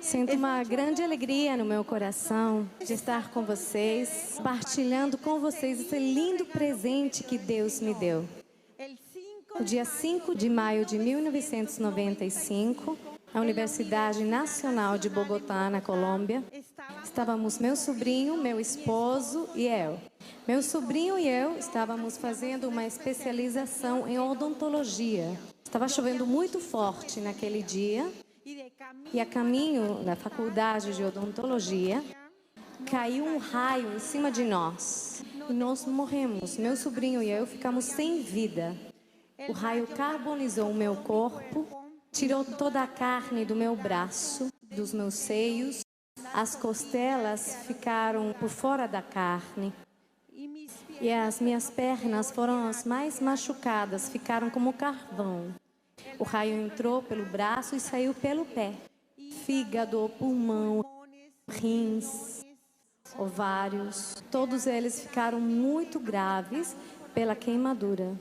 Sinto uma grande alegria no meu coração de estar com vocês, partilhando com vocês esse lindo presente que Deus me deu. No dia 5 de maio de 1995, na Universidade Nacional de Bogotá, na Colômbia, estávamos meu sobrinho, meu esposo e eu. Meu sobrinho e eu estávamos fazendo uma especialização em odontologia. Estava chovendo muito forte naquele dia e a caminho da faculdade de odontologia, caiu um raio em cima de nós e nós morremos. Meu sobrinho e eu ficamos sem vida. O raio carbonizou o meu corpo, tirou toda a carne do meu braço, dos meus seios. As costelas ficaram por fora da carne. E as minhas pernas foram as mais machucadas, ficaram como carvão. O raio entrou pelo braço e saiu pelo pé. Fígado, pulmão, rins, ovários, todos eles ficaram muito graves pela queimadura.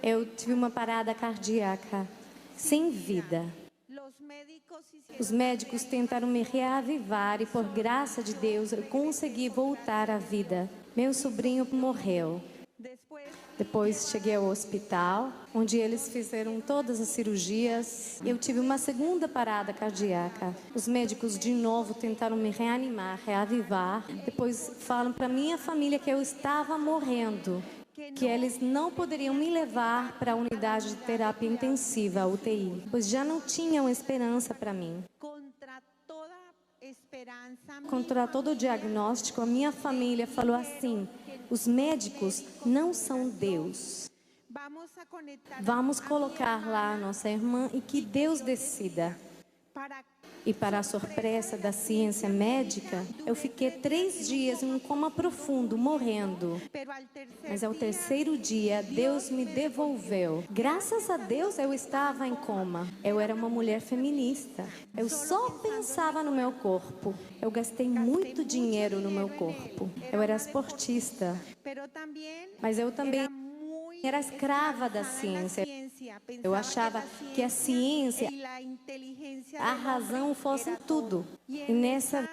Eu tive uma parada cardíaca, sem vida. Os médicos tentaram me reavivar e, por graça de Deus, eu consegui voltar à vida. Meu sobrinho morreu. Depois cheguei ao hospital, onde eles fizeram todas as cirurgias. Eu tive uma segunda parada cardíaca. Os médicos de novo tentaram me reanimar, reavivar. Depois falam para minha família que eu estava morrendo, que eles não poderiam me levar para a unidade de terapia intensiva, a UTI, pois já não tinham esperança para mim. Contra todo o diagnóstico, a minha família falou assim: os médicos não são Deus. Vamos colocar lá a nossa irmã e que Deus decida. E para a surpresa da ciência médica, eu fiquei 3 dias em um coma profundo, morrendo. Mas ao terceiro dia, Deus me devolveu. Graças a Deus, eu estava em coma. Eu era uma mulher feminista. Eu só pensava no meu corpo. Eu gastei muito dinheiro no meu corpo. Eu era esportista. Mas eu também era escrava da ciência. Eu achava que a ciência, a razão fossem tudo. E nessa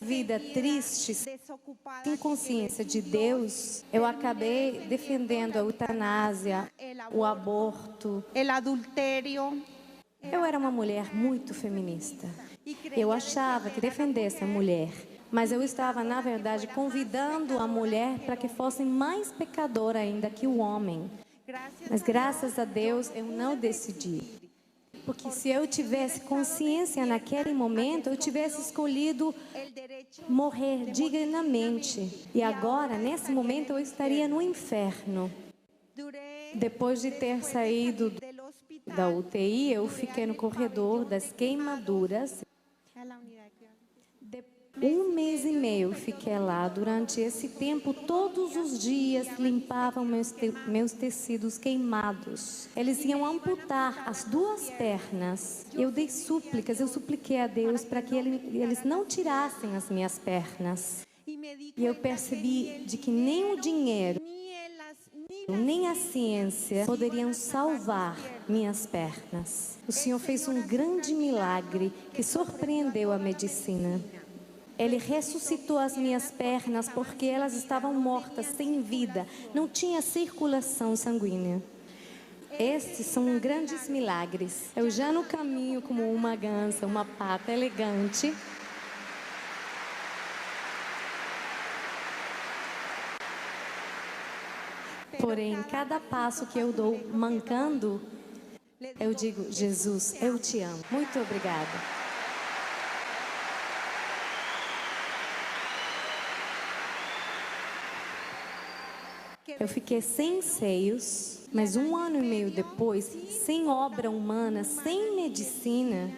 vida triste, sem consciência de Deus, eu acabei defendendo a eutanásia, o aborto, o adultério. Eu era uma mulher muito feminista. Eu achava que defendesse a mulher, mas eu estava, na verdade, convidando a mulher para que fosse mais pecadora ainda que o homem. Mas graças a Deus eu não decidi. Porque se eu tivesse consciência naquele momento, eu tivesse escolhido morrer dignamente. E agora, nesse momento, eu estaria no inferno. Depois de ter saído da UTI, eu fiquei no corredor das queimaduras. 1 mês e meio fiquei lá. Durante esse tempo, todos os dias limpavam meus tecidos queimados. Eles iam amputar as 2 pernas. Eu dei súplicas, eu supliquei a Deus para que eles não tirassem as minhas pernas. E eu percebi de que nem o dinheiro, nem a ciência poderiam salvar minhas pernas. O Senhor fez um grande milagre que surpreendeu a medicina. Ele ressuscitou as minhas pernas porque elas estavam mortas, sem vida. Não tinha circulação sanguínea. Estes são grandes milagres. Eu já não caminho como uma gansa, uma pata elegante. Porém, cada passo que eu dou mancando, eu digo: Jesus, eu te amo. Muito obrigada. Eu fiquei sem seios, mas 1 ano e meio depois, sem obra humana, sem medicina,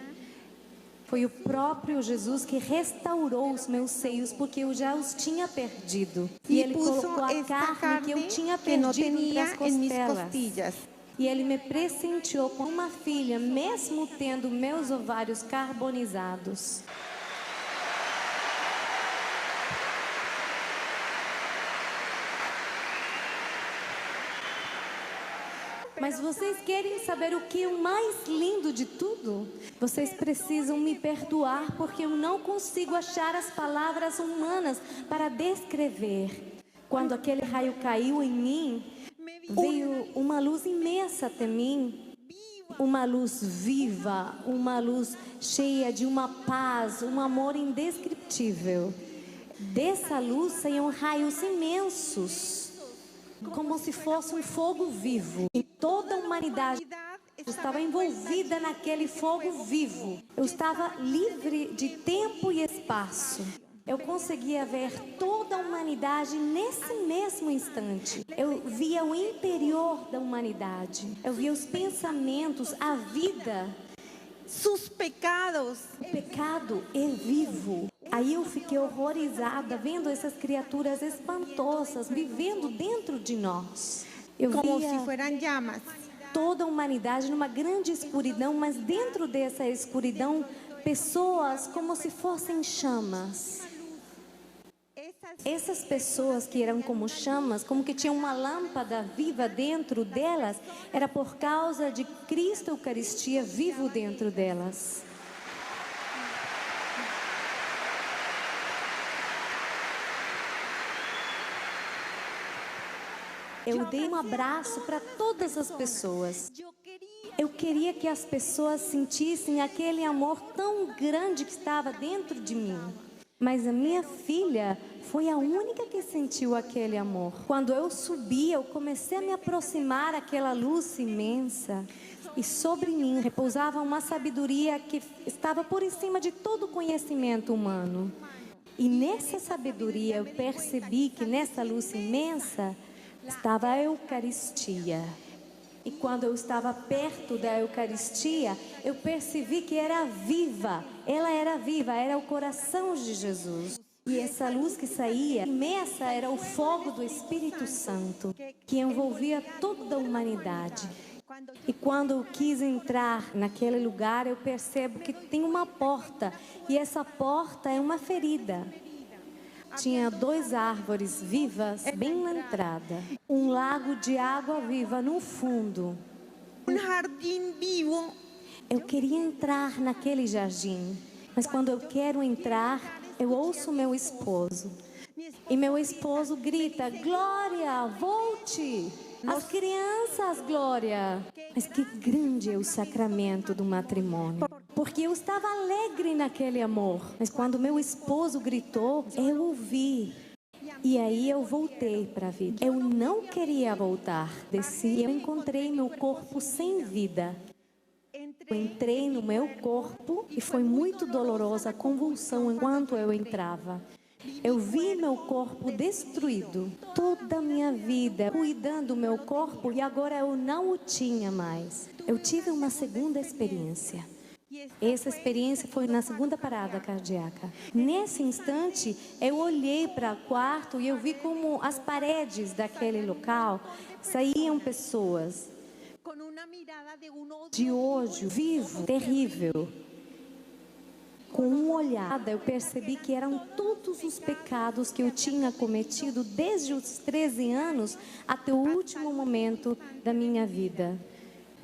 foi o próprio Jesus que restaurou os meus seios, porque eu já os tinha perdido. E Ele colocou a carne que eu tinha perdido entre as costelas. E Ele me presenteou com uma filha, mesmo tendo meus ovários carbonizados. Mas vocês querem saber o que é o mais lindo de tudo? Vocês precisam me perdoar porque eu não consigo achar as palavras humanas para descrever. Quando aquele raio caiu em mim, veio uma luz imensa até mim. Uma luz viva, uma luz cheia de uma paz, um amor indescritível. Dessa luz saíam raios imensos, como se fosse um fogo vivo. E toda a humanidade estava envolvida naquele fogo vivo. Eu estava livre de tempo e espaço. Eu conseguia ver toda a humanidade nesse mesmo instante. Eu via o interior da humanidade. Eu via os pensamentos, a vida. sus pecados. O pecado é vivo. Aí eu fiquei horrorizada vendo essas criaturas espantosas vivendo dentro de nós. Eu Como via si fueran llamas. toda a humanidade numa grande escuridão, mas dentro dessa escuridão, pessoas como se fossem chamas. Essas pessoas que eram como chamas, como que tinham uma lâmpada viva dentro delas, era por causa de Cristo Eucaristia vivo dentro delas. Eu dei um abraço para todas as pessoas. Eu queria que as pessoas sentissem aquele amor tão grande que estava dentro de mim. Mas a minha filha foi a única que sentiu aquele amor. Quando eu subi, eu comecei a me aproximar daquela luz imensa. E sobre mim repousava uma sabedoria que estava por cima de todo o conhecimento humano. E nessa sabedoria eu percebi que nessa luz imensa estava a Eucaristia. E quando eu estava perto da Eucaristia, eu percebi que era viva. Ela era viva, era o coração de Jesus. E essa luz que saía imensa era o fogo do Espírito Santo, que envolvia toda a humanidade. E quando eu quis entrar naquele lugar, eu percebo que tem uma porta. E essa porta é uma ferida. Tinha 2 árvores vivas bem na entrada. Um lago de água viva no fundo. Jardim vivo. Eu queria entrar naquele jardim. Mas quando eu quero entrar, eu ouço meu esposo. E meu esposo grita: Glória, volte! As crianças, Glória! Mas que grande é o sacramento do matrimônio. Porque eu estava alegre naquele amor. Mas quando meu esposo gritou, eu ouvi. E aí eu voltei para a vida. Eu não queria voltar. Desci e eu encontrei meu corpo sem vida. Eu entrei no meu corpo e foi muito dolorosa a convulsão enquanto eu entrava. Eu vi meu corpo destruído, toda a minha vida cuidando do meu corpo e agora eu não o tinha mais. Eu tive uma segunda experiência. Essa experiência foi na segunda parada cardíaca. Nesse instante, eu olhei para o quarto e eu vi como as paredes daquele local saíam pessoas de ódio vivo, terrível. Com uma olhada, eu percebi que eram todos os pecados que eu tinha cometido desde os 13 anos até o último momento da minha vida.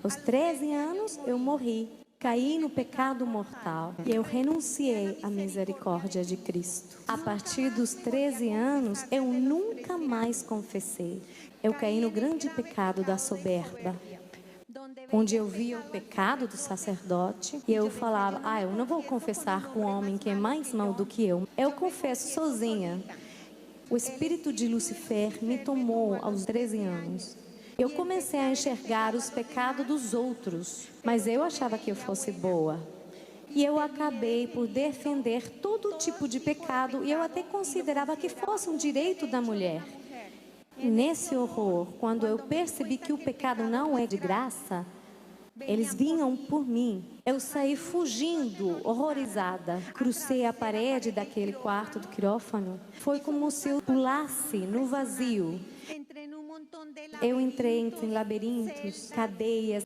Aos 13 anos, eu morri. Caí no pecado mortal e eu renunciei à misericórdia de Cristo. A partir dos 13 anos, eu nunca mais confessei. Eu caí no grande pecado da soberba, onde eu via o pecado do sacerdote e eu falava: eu não vou confessar com um homem que é mais mau do que eu. Eu confesso sozinha. O espírito de Lucifer me tomou aos 13 anos. Eu comecei a enxergar os pecados dos outros, mas eu achava que eu fosse boa. E eu acabei por defender todo tipo de pecado e eu até considerava que fosse um direito da mulher. E nesse horror, quando eu percebi que o pecado não é de graça, eles vinham por mim. Eu saí fugindo, horrorizada. Crucei a parede daquele quarto do quirófano. Foi como se eu pulasse no vazio. Eu entrei em labirintos, cadeias.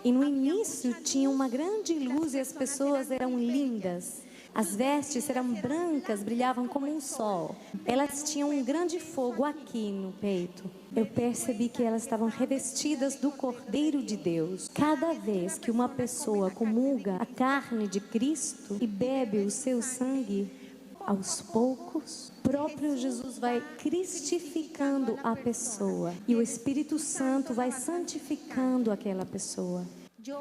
E no início tinha uma grande luz e as pessoas eram lindas. As vestes eram brancas, brilhavam como um sol. Elas tinham um grande fogo aqui no peito. Eu percebi que elas estavam revestidas do Cordeiro de Deus. Cada vez que uma pessoa comunga a carne de Cristo e bebe o seu sangue, aos poucos, próprio Jesus vai cristificando a pessoa e o Espírito Santo vai santificando aquela pessoa.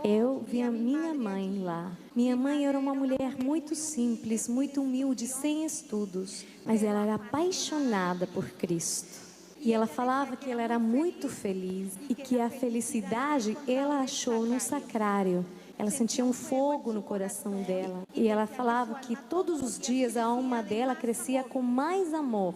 Eu vi a minha mãe lá. Minha mãe era uma mulher muito simples, muito humilde, sem estudos, mas ela era apaixonada por Cristo. E ela falava que ela era muito feliz e que a felicidade ela achou no sacrário. Ela sentia um fogo no coração dela. E ela falava que todos os dias a alma dela crescia com mais amor.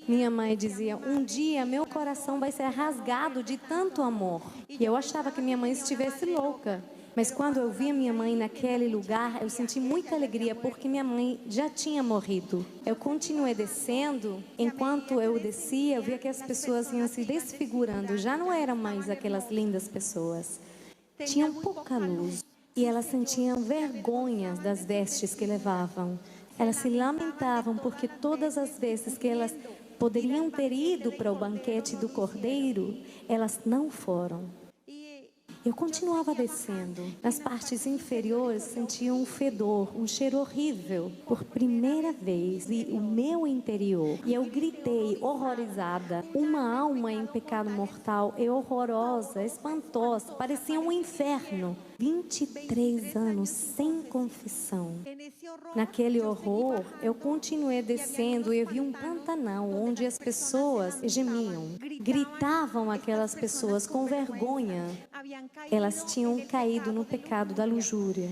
Minha mãe dizia, um dia meu coração vai ser rasgado de tanto amor. E eu achava que minha mãe estivesse louca. Mas quando eu vi a minha mãe naquele lugar, eu senti muita alegria porque minha mãe já tinha morrido. Eu continuei descendo. Enquanto eu descia, eu via que as pessoas iam se desfigurando. Já não eram mais aquelas lindas pessoas. Tinham pouca luz. E elas sentiam vergonha das vestes que levavam. Elas se lamentavam porque todas as vezes que elas poderiam ter ido para o banquete do Cordeiro, elas não foram. Eu continuava descendo. Nas partes inferiores sentia um fedor, um cheiro horrível. Por primeira vez vi o meu interior e eu gritei, horrorizada. Uma alma em pecado mortal é horrorosa, espantosa, parecia um inferno. 23 anos sem confissão. Naquele horror, eu continuei descendo e eu vi um pantanal onde as pessoas gemiam. Gritavam aquelas pessoas com vergonha. Elas tinham caído no pecado da luxúria.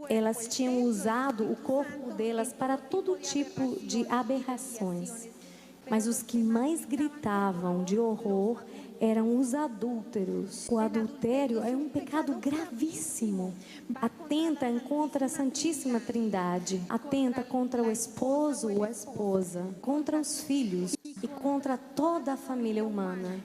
Elas tinham usado o corpo delas para todo tipo de aberrações. Mas os que mais gritavam de horror eram os adúlteros. O adultério é um pecado gravíssimo. Atenta contra a Santíssima Trindade. Atenta contra o esposo ou a esposa. Contra os filhos e contra toda a família humana.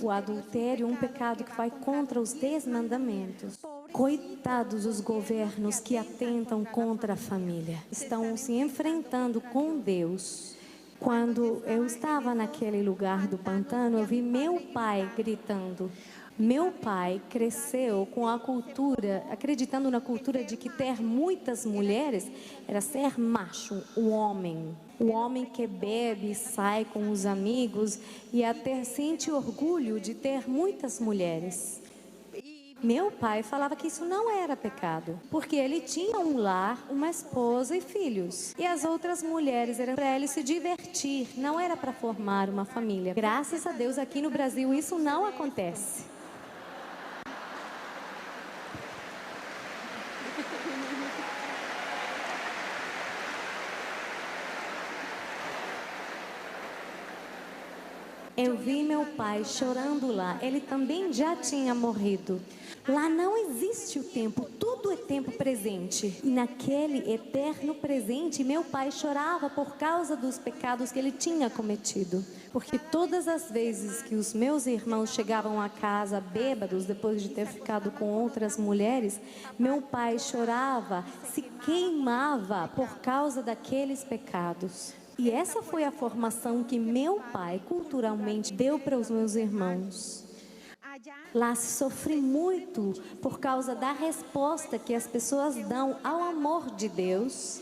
O adultério é um pecado que vai contra os 10 mandamentos. Coitados os governos que atentam contra a família. Estão se enfrentando com Deus. Quando eu estava naquele lugar do pantano, eu vi meu pai gritando. Meu pai cresceu com a cultura, acreditando na cultura de que ter muitas mulheres era ser macho, o homem que bebe e sai com os amigos e até sente orgulho de ter muitas mulheres. Meu pai falava que isso não era pecado, porque ele tinha um lar, uma esposa e filhos. E as outras mulheres eram para ele se divertir, não era para formar uma família. Graças a Deus, aqui no Brasil isso não acontece. Eu vi meu pai chorando lá. Ele também já tinha morrido. Lá não existe o tempo, tudo é tempo presente. E naquele eterno presente, meu pai chorava por causa dos pecados que ele tinha cometido. Porque todas as vezes que os meus irmãos chegavam a casa bêbados, depois de ter ficado com outras mulheres, meu pai chorava, se queimava por causa daqueles pecados. E essa foi a formação que meu pai culturalmente deu para os meus irmãos. Lá se sofre muito por causa da resposta que as pessoas dão ao amor de Deus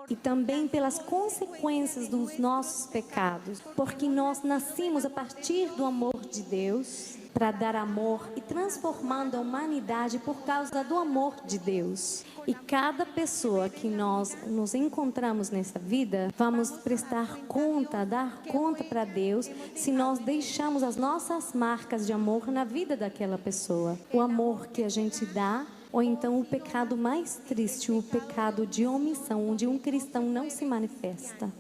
e também pelas consequências dos nossos pecados, porque nós nascemos a partir do amor de Deus para dar amor e transformando a humanidade por causa do amor de Deus. E cada pessoa que nós nos encontramos nessa vida, vamos prestar conta, dar conta para Deus, se nós deixamos as nossas marcas de amor na vida daquela pessoa. O amor que a gente dá, ou então o pecado mais triste, o pecado de omissão, onde um cristão não se manifesta.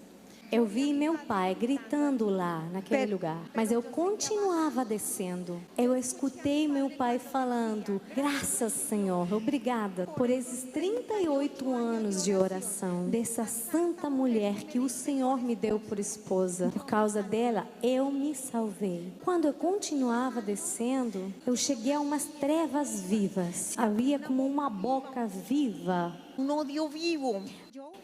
Eu vi meu pai gritando lá naquele lugar, mas eu continuava descendo. Eu escutei meu pai falando, graças Senhor, obrigada por esses 38 anos de oração dessa santa mulher que o Senhor me deu por esposa. Por causa dela, eu me salvei. Quando eu continuava descendo, eu cheguei a umas trevas vivas. Havia como uma boca viva un odio vivo.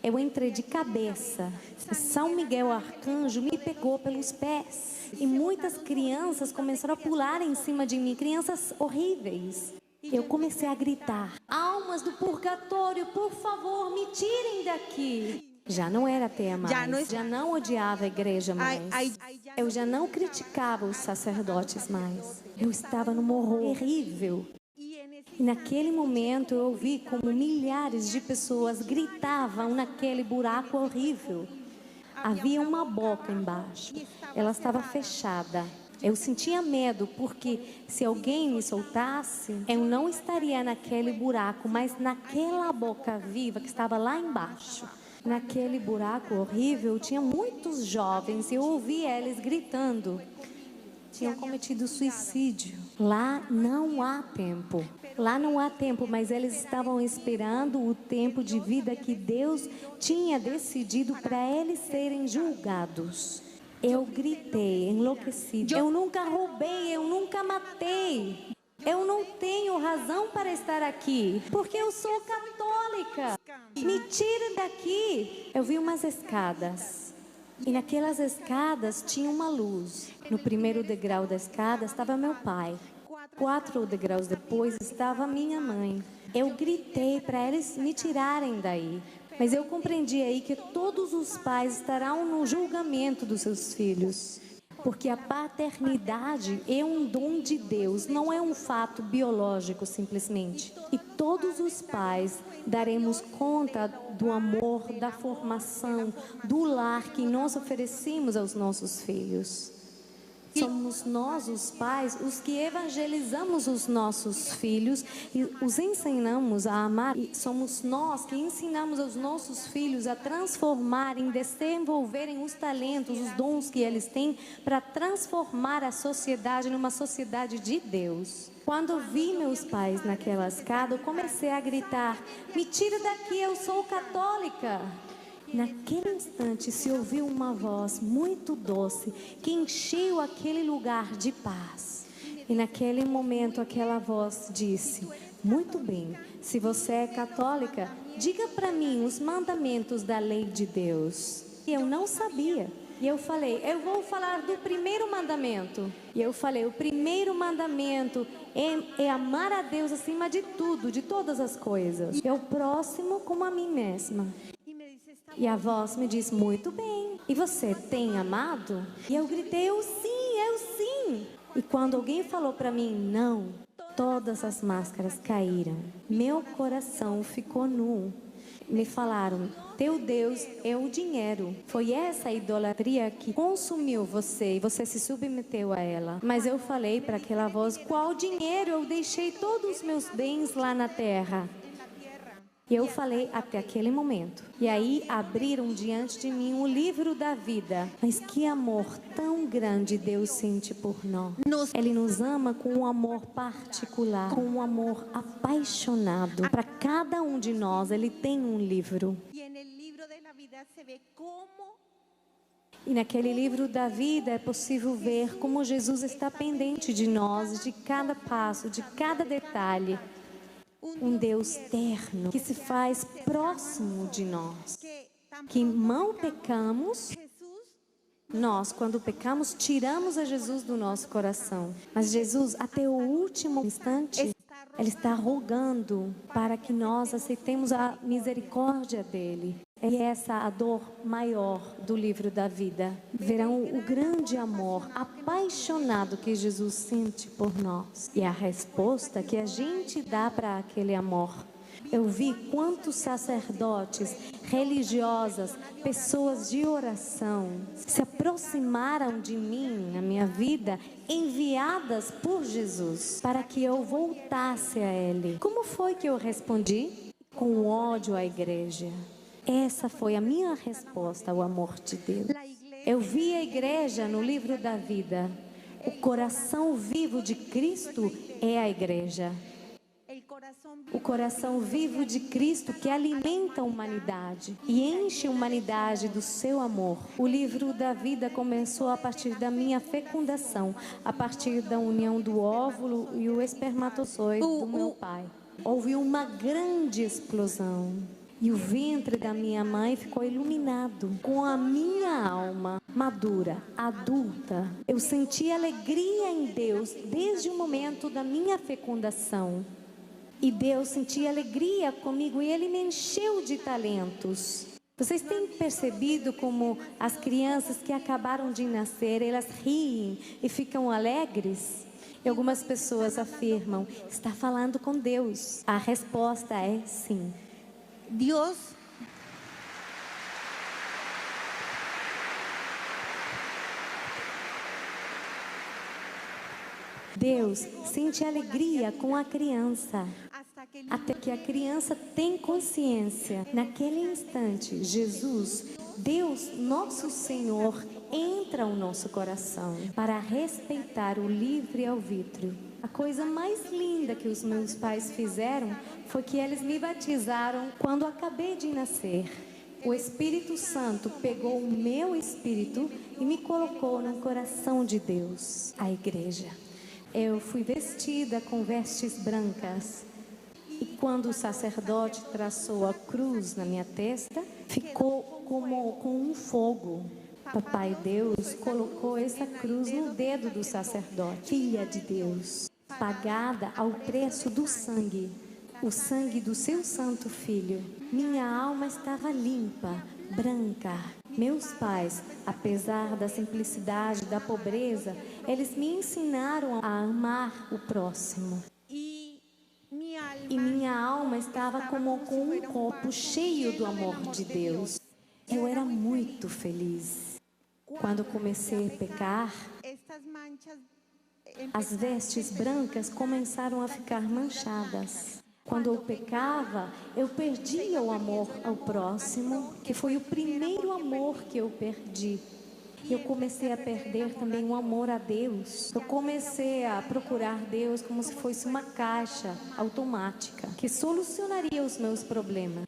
Eu entrei de cabeça. São Miguel Arcanjo me pegou pelos pés. E muitas crianças começaram a pular em cima de mim, crianças horríveis. Eu comecei a gritar: almas do purgatório, por favor, me tirem daqui. Já não era ateia mais, já não odiava a igreja mais. Eu já não criticava os sacerdotes mais. Eu estava num horror terrível. E naquele momento eu ouvi como milhares de pessoas gritavam naquele buraco horrível. Havia uma boca embaixo, ela estava fechada. Eu sentia medo porque se alguém me soltasse, eu não estaria naquele buraco, mas naquela boca viva que estava lá embaixo. Naquele buraco horrível tinha muitos jovens e eu ouvia eles gritando. Tinham cometido suicídio. Lá não há tempo. Lá não há tempo, mas eles estavam esperando o tempo de vida que Deus tinha decidido para eles serem julgados. Eu gritei, enlouquecida. Eu nunca roubei, eu nunca matei. Eu não tenho razão para estar aqui, porque eu sou católica. Me tire daqui. Eu vi umas escadas. E naquelas escadas tinha uma luz. No primeiro degrau da escada estava meu pai. 4 degraus depois estava minha mãe. Eu gritei para eles me tirarem daí. Mas eu compreendi aí que todos os pais estarão no julgamento dos seus filhos. Porque a paternidade é um dom de Deus, não é um fato biológico simplesmente. E todos os pais daremos conta do amor, da formação, do lar que nós oferecemos aos nossos filhos. Somos nós, os pais, os que evangelizamos os nossos filhos e os ensinamos a amar. E somos nós que ensinamos aos nossos filhos a transformarem, desenvolverem os talentos, os dons que eles têm para transformar a sociedade numa sociedade de Deus. Quando vi meus pais naquela escada, eu comecei a gritar: me tira daqui, eu sou católica. Naquele instante se ouviu uma voz muito doce que encheu aquele lugar de paz. E naquele momento aquela voz disse: muito bem, se você é católica, diga para mim os mandamentos da lei de Deus. E eu não sabia. E eu falei: eu vou falar do primeiro mandamento. E eu falei: o primeiro mandamento é amar a Deus acima de tudo, de todas as coisas. É o próximo como a mim mesma. E a voz me diz: muito bem. E você tem amado? E eu gritei: eu sim, eu sim. E quando alguém falou para mim não, todas as máscaras caíram. Meu coração ficou nu. Me falaram: teu Deus é o dinheiro. Foi essa idolatria que consumiu você e você se submeteu a ela. Mas eu falei para aquela voz: qual dinheiro? Eu deixei todos os meus bens lá na terra. E eu falei até aquele momento. E aí abriram diante de mim o livro da vida. Mas que amor tão grande Deus sente por nós. Ele nos ama com um amor particular, com um amor apaixonado. Para cada um de nós, Ele tem um livro. E naquele livro da vida é possível ver como Jesus está pendente de nós, de cada passo, de cada detalhe. Um Deus terno que se faz próximo de nós. Que mal pecamos, nós, quando pecamos, tiramos a Jesus do nosso coração. Mas Jesus, até o último instante, Ele está rogando para que nós aceitemos a misericórdia dEle. É essa a dor maior do livro da vida. Verão o grande amor apaixonado que Jesus sente por nós. E a resposta que a gente dá para aquele amor. Eu vi quantos sacerdotes, religiosas, pessoas de oração se aproximaram de mim na minha vida, enviadas por Jesus para que eu voltasse a Ele. Como foi que eu respondi? Com ódio à igreja. Essa foi a minha resposta ao amor de Deus. Eu vi a igreja no livro da vida. O coração vivo de Cristo é a igreja. O coração vivo de Cristo que alimenta a humanidade e enche a humanidade do seu amor. O livro da vida começou a partir da minha fecundação, a partir da união do óvulo e o espermatozoide do meu pai. Houve uma grande explosão. E o ventre da minha mãe ficou iluminado com a minha alma madura, adulta. Eu senti alegria em Deus desde o momento da minha fecundação. E Deus sentia alegria comigo e Ele me encheu de talentos. Vocês têm percebido como as crianças que acabaram de nascer, elas riem e ficam alegres? E algumas pessoas afirmam, está falando com Deus. A resposta é sim. Deus sente alegria com a criança, até que a criança tem consciência. Naquele instante, Jesus, Deus, nosso Senhor, entra no nosso coração para respeitar o livre-arbítrio. A coisa mais linda que os meus pais fizeram foi que eles me batizaram quando acabei de nascer. O Espírito Santo pegou o meu espírito e me colocou no coração de Deus, a igreja. Eu fui vestida com vestes brancas. E quando o sacerdote traçou a cruz na minha testa, ficou como com um fogo. Papai Deus colocou essa cruz no dedo do sacerdote. Filha de Deus, pagada ao preço do sangue, o sangue do seu santo filho. Minha alma estava limpa, branca. Meus pais, apesar da simplicidade, da pobreza, eles me ensinaram a amar o próximo. E minha alma estava como com um copo cheio do amor de Deus. Eu era muito feliz. Quando comecei a pecar, as vestes brancas começaram a ficar manchadas. Quando eu pecava, eu perdia o amor ao próximo, que foi o primeiro amor que eu perdi. Eu comecei a perder também o amor a Deus. Eu comecei a procurar Deus como se fosse uma caixa automática que solucionaria os meus problemas.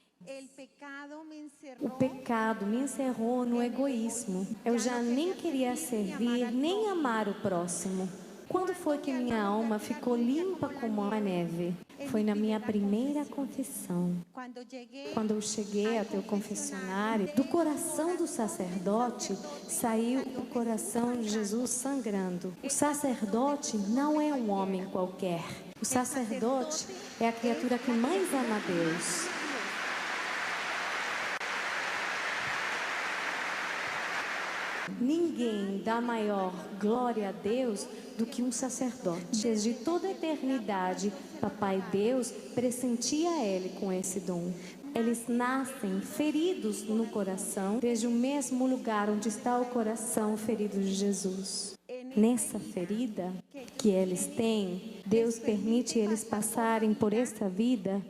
O pecado me encerrou no egoísmo. Eu já nem queria servir, nem amar o próximo. Quando foi que minha alma ficou limpa como a neve? Foi na minha primeira confissão. Quando eu cheguei até o confessionário, do coração do sacerdote saiu o coração de Jesus sangrando. O sacerdote não é um homem qualquer. O sacerdote é a criatura que mais ama a Deus. Ninguém dá maior glória a Deus do que um sacerdote. Desde toda a eternidade, Papai Deus pressentia ele com esse dom. Eles nascem feridos no coração, desde o mesmo lugar onde está o coração ferido de Jesus. Nessa ferida que eles têm, Deus permite eles passarem por esta vida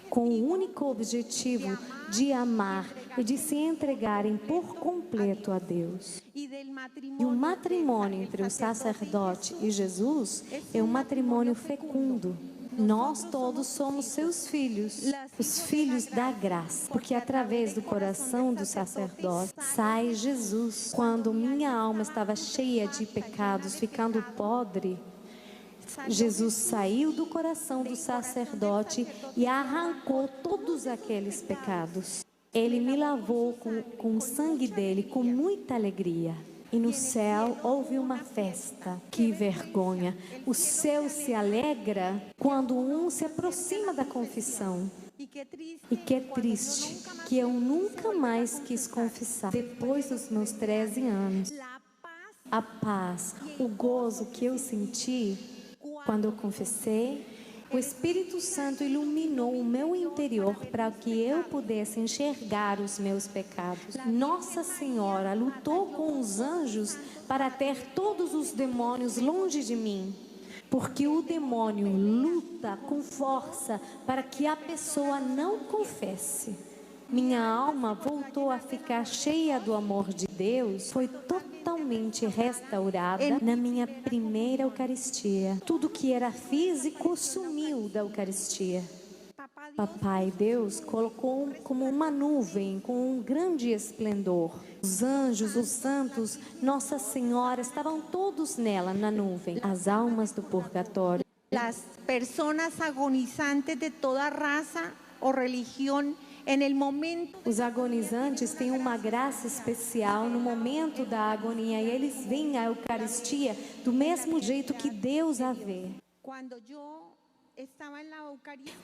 com o único objetivo de amar e de se entregarem por completo a Deus. E o matrimônio entre o sacerdote e Jesus é um matrimônio fecundo. Nós todos somos seus filhos, os filhos da graça, porque através do coração do sacerdote sai Jesus. Quando minha alma estava cheia de pecados, ficando podre, Jesus saiu do coração do sacerdote e arrancou todos aqueles pecados. Ele me lavou com o sangue dele com muita alegria. E no céu houve uma festa. Que vergonha! O céu se alegra quando um se aproxima da confissão. E que triste que eu nunca mais quis confessar. Depois dos meus 13 anos, a paz, o gozo que eu senti quando eu confessei, o Espírito Santo iluminou o meu interior para que eu pudesse enxergar os meus pecados. Nossa Senhora lutou com os anjos para ter todos os demônios longe de mim. Porque o demônio luta com força para que a pessoa não confesse. Minha alma voltou a ficar cheia do amor de Deus, foi totalmente restaurada na minha primeira Eucaristia. Tudo que era físico sumiu da Eucaristia. Papai Deus colocou como uma nuvem com um grande esplendor. Os anjos, os santos, Nossa Senhora estavam todos nela, na nuvem. As almas do purgatório. As pessoas agonizantes de toda raça o religión en el momento. Os agonizantes têm uma graça especial no momento da agonia e eles veem a Eucaristia do mesmo jeito que Deus a vê.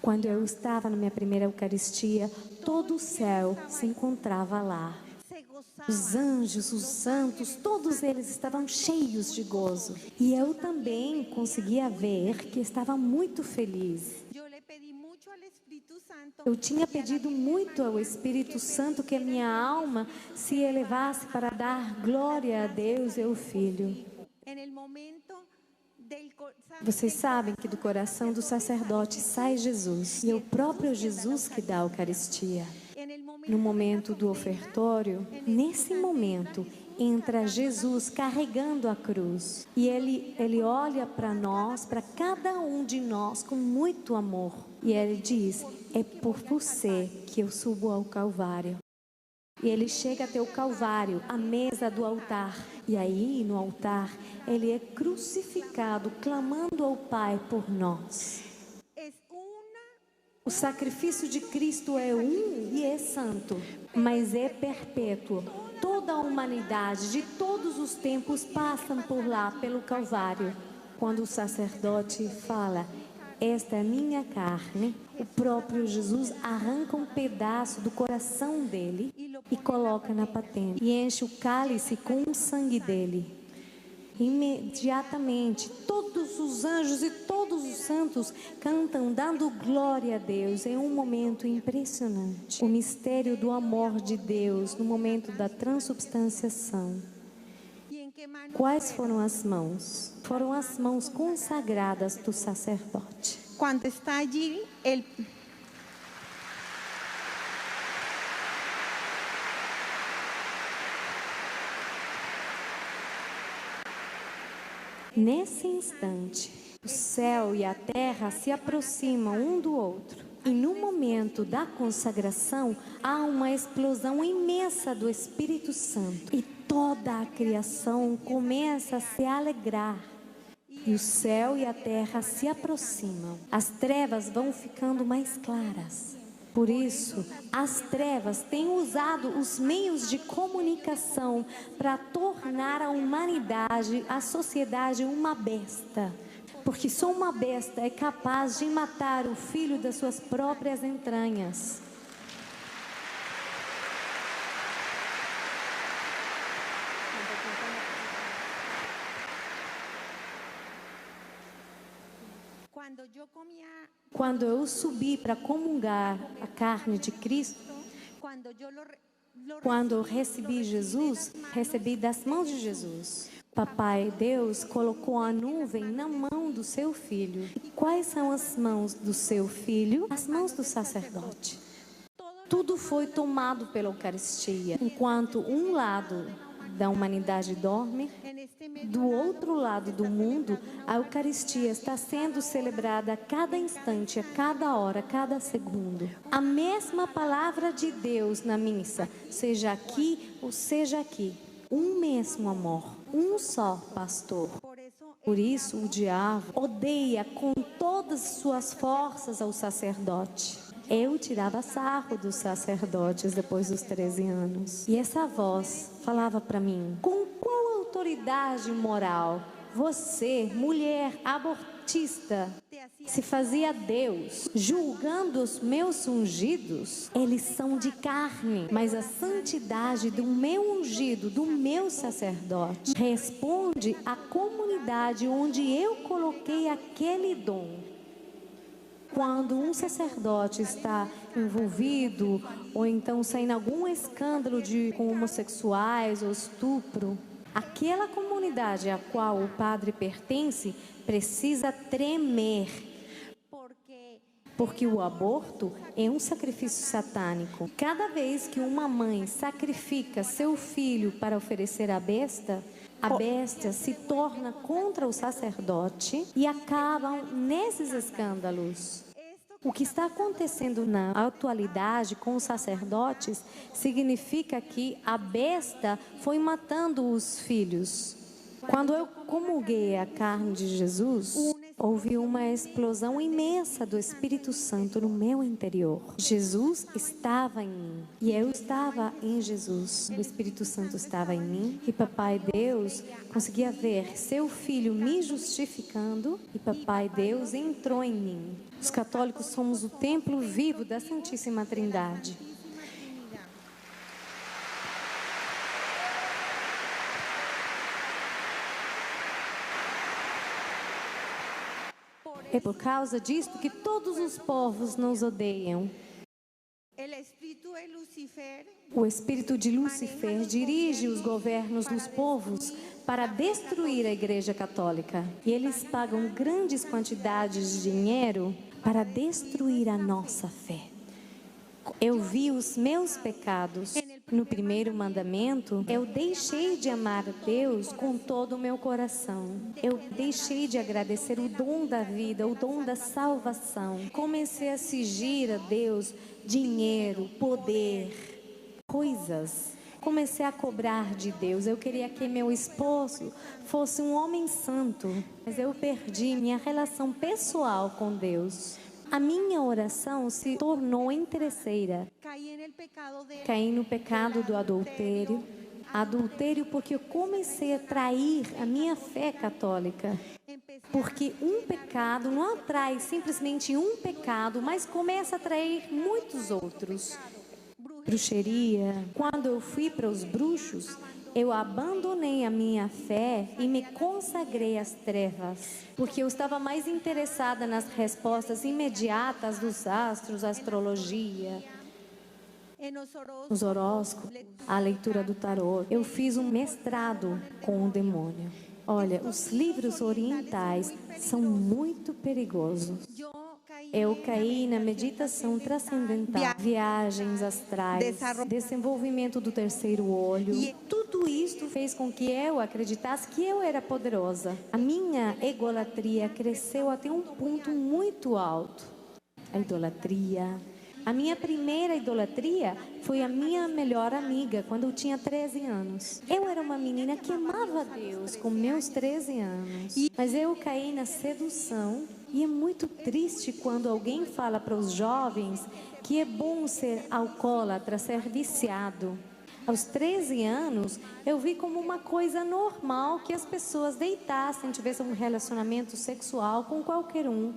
Quando eu estava na minha primeira Eucaristia, todo o céu se encontrava lá. Os anjos, os santos, todos eles estavam cheios de gozo. E eu também conseguia ver que estava muito feliz. Eu tinha pedido muito ao Espírito Santo que a minha alma se elevasse para dar glória a Deus e ao Filho. Vocês sabem que do coração do sacerdote sai Jesus, e é o próprio Jesus que dá a Eucaristia. No momento do ofertório, nesse momento, entra Jesus carregando a cruz. E ele olha para nós, para cada um de nós, com muito amor. E ele diz: é por você que eu subo ao Calvário. E ele chega até o Calvário, a mesa do altar. E aí, no altar, ele é crucificado, clamando ao Pai por nós. O sacrifício de Cristo é um e é santo, mas é perpétuo. Toda a humanidade de todos os tempos passam por lá, pelo Calvário. Quando o sacerdote fala: esta é minha carne, o próprio Jesus arranca um pedaço do coração dele e coloca na patente e enche o cálice com o sangue dele. Imediatamente, todos os anjos e todos os santos cantam dando glória a Deus. É um momento impressionante. O mistério do amor de Deus no momento da transubstanciação. Quais foram as mãos? Foram as mãos consagradas do sacerdote. Quando está allí, Nesse instante, o céu e a terra se aproximam um do outro. E no momento da consagração, há uma explosão imensa do Espírito Santo. E toda a criação começa a se alegrar. E o céu e a terra se aproximam. As trevas vão ficando mais claras. Por isso, as trevas têm usado os meios de comunicação para tornar a humanidade, a sociedade, uma besta. Porque só uma besta é capaz de matar o filho das suas próprias entranhas. Quando eu subi para comungar a carne de Cristo, quando eu recebi Jesus, recebi das mãos de Jesus. Papai Deus colocou a nuvem na mão do seu filho. E quais são as mãos do seu filho? As mãos do sacerdote. Tudo foi tomado pela Eucaristia. Enquanto um lado da humanidade dorme, do outro lado do mundo, a Eucaristia está sendo celebrada a cada instante, a cada hora, a cada segundo. A mesma palavra de Deus na missa, seja aqui ou seja aqui. Um mesmo amor, um só pastor. Por isso o diabo odeia com todas as suas forças ao sacerdote. Eu tirava sarro dos sacerdotes depois dos 13 anos. E essa voz falava para mim: com qual autoridade moral você, mulher abortista, se fazia Deus, julgando os meus ungidos? Eles são de carne, mas a santidade do meu ungido, do meu sacerdote, responde à comunidade onde eu coloquei aquele dom. Quando um sacerdote está envolvido ou então saindo algum escândalo com homossexuais ou estupro, aquela comunidade a qual o padre pertence precisa tremer, porque o aborto é um sacrifício satânico. Cada vez que uma mãe sacrifica seu filho para oferecer a besta se torna contra o sacerdote e acabam nesses escândalos. O que está acontecendo na atualidade com os sacerdotes significa que a besta foi matando os filhos. Quando eu comunguei a carne de Jesus, houve uma explosão imensa do Espírito Santo no meu interior. Jesus estava em mim e eu estava em Jesus. O Espírito Santo estava em mim e Papai Deus conseguia ver seu Filho me justificando e Papai Deus entrou em mim. Os católicos somos o templo vivo da Santíssima Trindade. É por causa disto que todos os povos nos odeiam. O espírito de Lúcifer dirige os governos dos povos para destruir a Igreja Católica. E eles pagam grandes quantidades de dinheiro para destruir a nossa fé. Eu vi os meus pecados. No primeiro mandamento, eu deixei de amar a Deus com todo o meu coração. Eu deixei de agradecer o dom da vida, o dom da salvação. Comecei a exigir a Deus dinheiro, poder, coisas. Comecei a cobrar de Deus. Eu queria que meu esposo fosse um homem santo, mas eu perdi minha relação pessoal com Deus. A minha oração se tornou interesseira. Caí no pecado do adultério. Adultério porque eu comecei a trair a minha fé católica. Porque um pecado não atrai simplesmente um pecado, mas começa a atrair muitos outros. Bruxaria. Quando eu fui para os bruxos, eu abandonei a minha fé e me consagrei às trevas, porque eu estava mais interessada nas respostas imediatas dos astros, a astrologia, os horóscopos, a leitura do tarô. Eu fiz um mestrado com o demônio. Olha, os livros orientais são muito perigosos. Eu caí na meditação transcendental, viagens astrais, desenvolvimento do terceiro olho. E tudo isso fez com que eu acreditasse que eu era poderosa. A minha egolatria cresceu até um ponto muito alto. A idolatria. A minha primeira idolatria foi a minha melhor amiga, quando eu tinha 13 anos. Eu era uma menina que amava Deus com meus 13 anos. Mas eu caí na sedução. E é muito triste quando alguém fala para os jovens que é bom ser alcoólatra, ser viciado. Aos 13 anos, eu vi como uma coisa normal que as pessoas deitassem, tivessem um relacionamento sexual com qualquer um.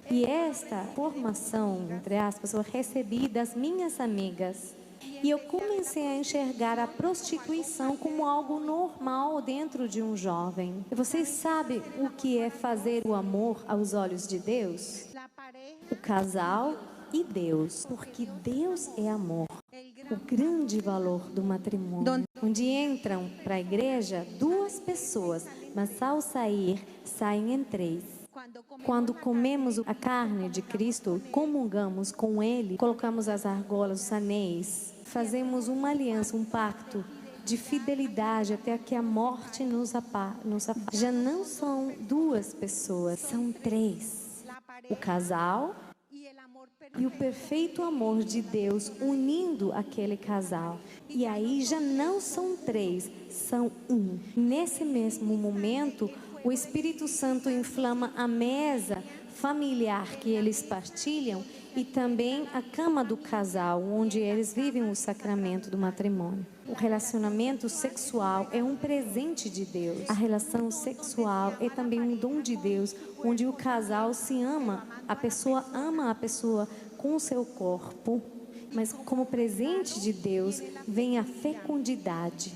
E esta formação, entre aspas, eu recebi das minhas amigas. E eu comecei a enxergar a prostituição como algo normal dentro de um jovem. E vocês sabem o que é fazer o amor aos olhos de Deus? O casal e Deus, porque Deus é amor. O grande valor do matrimônio, onde entram para a igreja 2 pessoas, mas ao sair, saem em 3. Quando comemos a carne de Cristo, comungamos com Ele, colocamos as argolas, os anéis, fazemos uma aliança, um pacto de fidelidade até que a morte nos afaste. Já não são 2 pessoas, são 3. O casal e o perfeito amor de Deus unindo aquele casal. E aí já não são 3, são 1. Nesse mesmo momento, o Espírito Santo inflama a mesa familiar que eles partilham e também a cama do casal, onde eles vivem o sacramento do matrimônio. O relacionamento sexual é um presente de Deus. A relação sexual é também um dom de Deus, onde o casal se ama, a pessoa ama a pessoa com o seu corpo, mas como presente de Deus vem a fecundidade.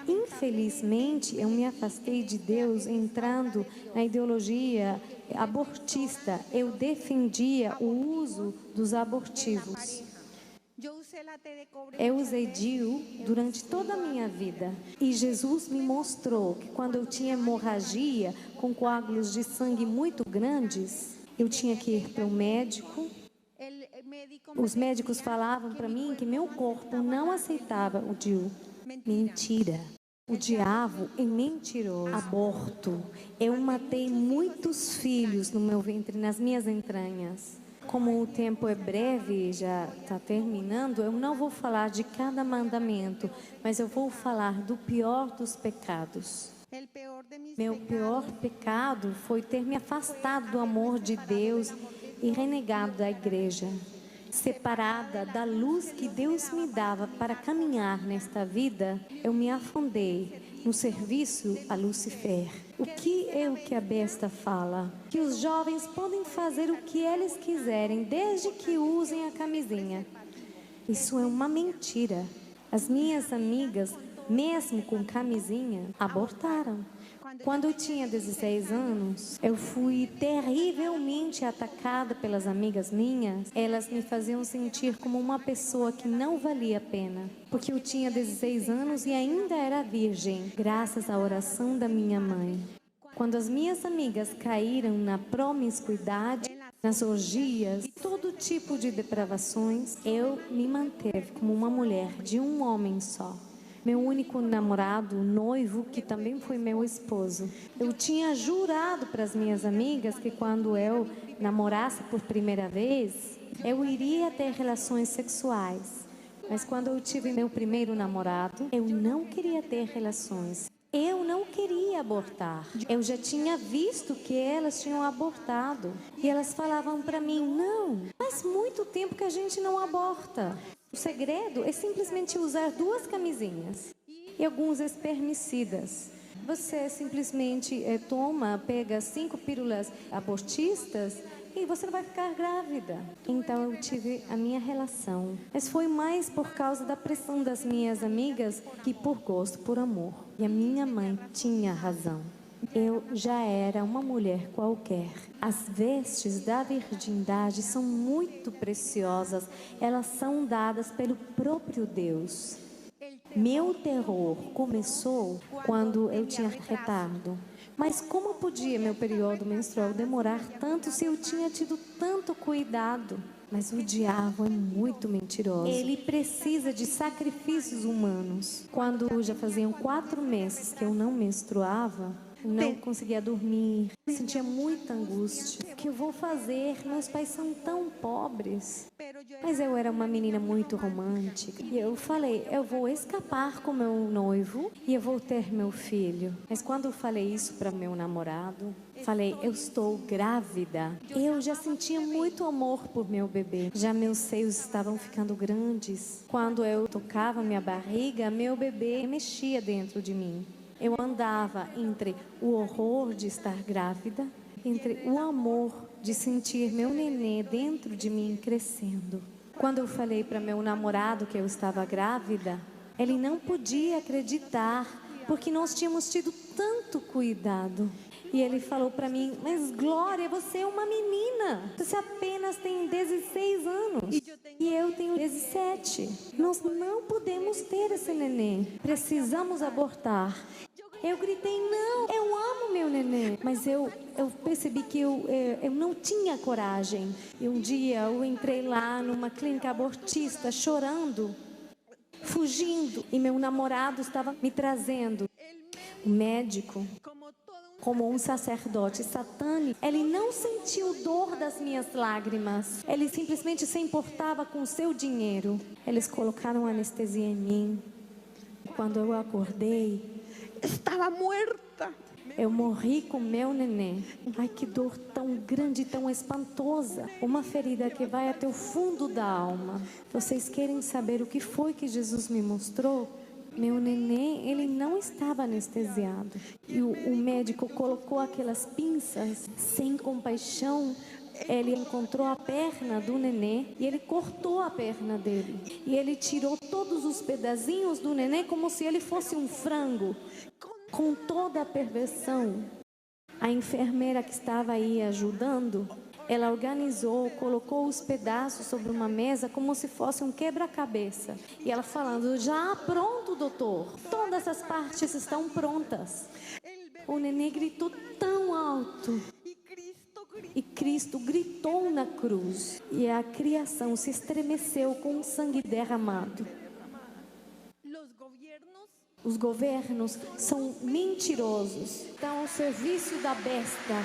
Infelizmente, eu me afastei de Deus entrando na ideologia abortista. Eu defendia o uso dos abortivos. Eu usei DIU durante toda a minha vida. E Jesus me mostrou que quando eu tinha hemorragia com coágulos de sangue muito grandes, eu tinha que ir para o médico. Os médicos falavam para mim que meu corpo não aceitava o DIU. Mentira. O diabo é mentiroso. Aborto. Eu matei muitos filhos no meu ventre, nas minhas entranhas. Como o tempo é breve e já está terminando, eu não vou falar de cada mandamento, mas eu vou falar do pior dos pecados. Meu pior pecado foi ter me afastado do amor de Deus e renegado da igreja. Separada da luz que Deus me dava para caminhar nesta vida, eu me afundei no serviço a Lucifer. O que é o que a besta fala? Que os jovens podem fazer o que eles quiserem, desde que usem a camisinha. Isso é uma mentira. As minhas amigas, mesmo com camisinha, abortaram. Quando eu tinha 16 anos, eu fui terrivelmente atacada pelas amigas minhas. Elas me faziam sentir como uma pessoa que não valia a pena, porque eu tinha 16 anos e ainda era virgem, graças à oração da minha mãe. Quando as minhas amigas caíram na promiscuidade, nas orgias, todo tipo de depravações, eu me manteve como uma mulher de um homem só. Meu único namorado, noivo, que também foi meu esposo. Eu tinha jurado para as minhas amigas que quando eu namorasse por primeira vez, eu iria ter relações sexuais. Mas quando eu tive meu primeiro namorado, eu não queria ter relações. Eu não queria abortar. Eu já tinha visto que elas tinham abortado. E elas falavam para mim, não, faz muito tempo que a gente não aborta. O segredo é simplesmente usar 2 camisinhas e alguns espermicidas. Você simplesmente pega 5 pílulas abortistas e você não vai ficar grávida. Então eu tive a minha relação. Mas foi mais por causa da pressão das minhas amigas que por gosto, por amor. E a minha mãe tinha razão. Eu já era uma mulher qualquer. As vestes da virgindade são muito preciosas. Elas são dadas pelo próprio Deus. Meu terror começou quando eu tinha retardo. Mas como podia meu período menstrual demorar tanto se eu tinha tido tanto cuidado? Mas o diabo é muito mentiroso. Ele precisa de sacrifícios humanos. Quando já faziam 4 meses que eu não menstruava, não conseguia dormir, sentia muita angústia. O que eu vou fazer? Meus pais são tão pobres. Mas eu era uma menina muito romântica. E eu falei, eu vou escapar com meu noivo e eu vou ter meu filho. Mas quando eu falei isso para meu namorado, falei, eu estou grávida. Eu já sentia muito amor por meu bebê. Já meus seios estavam ficando grandes. Quando eu tocava minha barriga, meu bebê mexia dentro de mim. Eu andava entre o horror de estar grávida, entre o amor de sentir meu nenê dentro de mim crescendo. Quando eu falei para meu namorado que eu estava grávida, ele não podia acreditar, porque nós tínhamos tido tanto cuidado. E ele falou para mim, mas Glória, você é uma menina, você apenas tem 16 anos e eu tenho 17. Nós não podemos ter esse nenê, precisamos abortar. Eu gritei, não, eu amo meu nenê. Mas eu percebi que eu não tinha coragem. E um dia eu entrei lá numa clínica abortista chorando, fugindo. E meu namorado estava me trazendo. O médico, como um sacerdote satânico, ele não sentiu dor das minhas lágrimas. Ele simplesmente se importava com o seu dinheiro. Eles colocaram anestesia em mim. Quando eu acordei, estava morta. Eu morri com meu nenê. Ai, que dor tão grande, tão espantosa. Uma ferida que vai até o fundo da alma. Vocês querem saber o que foi que Jesus me mostrou? Meu nenê, ele não estava anestesiado. E o médico colocou aquelas pinças sem compaixão. Ele encontrou a perna do nenê e ele cortou a perna dele. E ele tirou todos os pedacinhos do nenê como se ele fosse um frango. Com toda a perversão. A enfermeira que estava aí ajudando, ela organizou, colocou os pedaços sobre uma mesa como se fosse um quebra-cabeça. E ela falando, já pronto, doutor. Todas as partes estão prontas. O nenê gritou tão alto. E Cristo gritou na cruz. E a criação se estremeceu com o sangue derramado. Os governos são mentirosos. Estão ao serviço da besta.